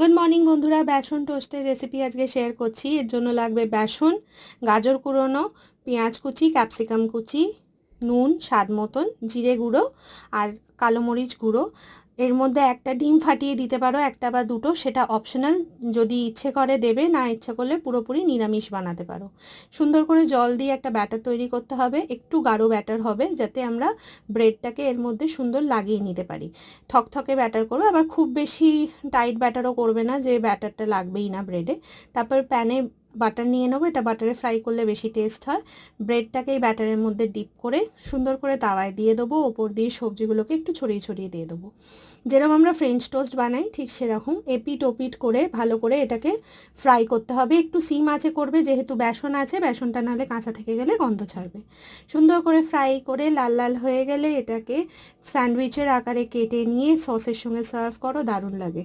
Good morning বন্ধুরা, বেসন টোস্টের recipe আজকে share করছি। এর জন্য লাগবে বেসন, গাজর কুড়োনো, পেঁয়াজ কুচি, ক্যাপসিকাম কুচি, নুন স্বাদ মতন, জিরে গুঁড়ো আর কালো মরিচ গুঁড়ো। এর মধ্যে একটা ডিম ফাটিয়ে দিতে পারো, একটা বা দুটো, সেটা অপশনাল। যদি ইচ্ছে করে দেবে, না ইচ্ছে করলে পুরোপুরি নিরামিষ বানাতে পারো। সুন্দর করে জল দিয়ে একটা ব্যাটার তৈরি করতে হবে, একটু গাঢ় ব্যাটার হবে, যাতে আমরা ব্রেডটাকে এর মধ্যে সুন্দর লাগিয়ে নিতে পারি। থকথকে ব্যাটার করো, আবার খুব বেশি টাইট ব্যাটারও করবে না যে ব্যাটারটা লাগবেই না ব্রেডে। তারপর প্যানে বাটার নিয়ে নেবো, এটা বাটারে ফ্রাই করলে বেশি টেস্ট হয়। ব্রেডটাকে এই ব্যাটারের মধ্যে ডিপ করে সুন্দর করে তাওয়ায় দিয়ে দেবো, ওপর দিয়ে সবজিগুলোকে একটু ছড়িয়ে ছড়িয়ে দিয়ে দেবো। যেরকম আমরা ফ্রেঞ্চ টোস্ট বানাই ঠিক সেরকম এপিট ওপিট করে ভালো করে এটাকে ফ্রাই করতে হবে। একটু সিম আঁচে করবে, যেহেতু বেসন আছে, বেসনটা নাহলে কাঁচা থেকে গেলে গন্ধ ছাড়বে। সুন্দর করে ফ্রাই করে লাল লাল হয়ে গেলে এটাকে স্যান্ডউইচের আকারে কেটে নিয়ে সসের সঙ্গে সার্ভ করো, দারুণ লাগে।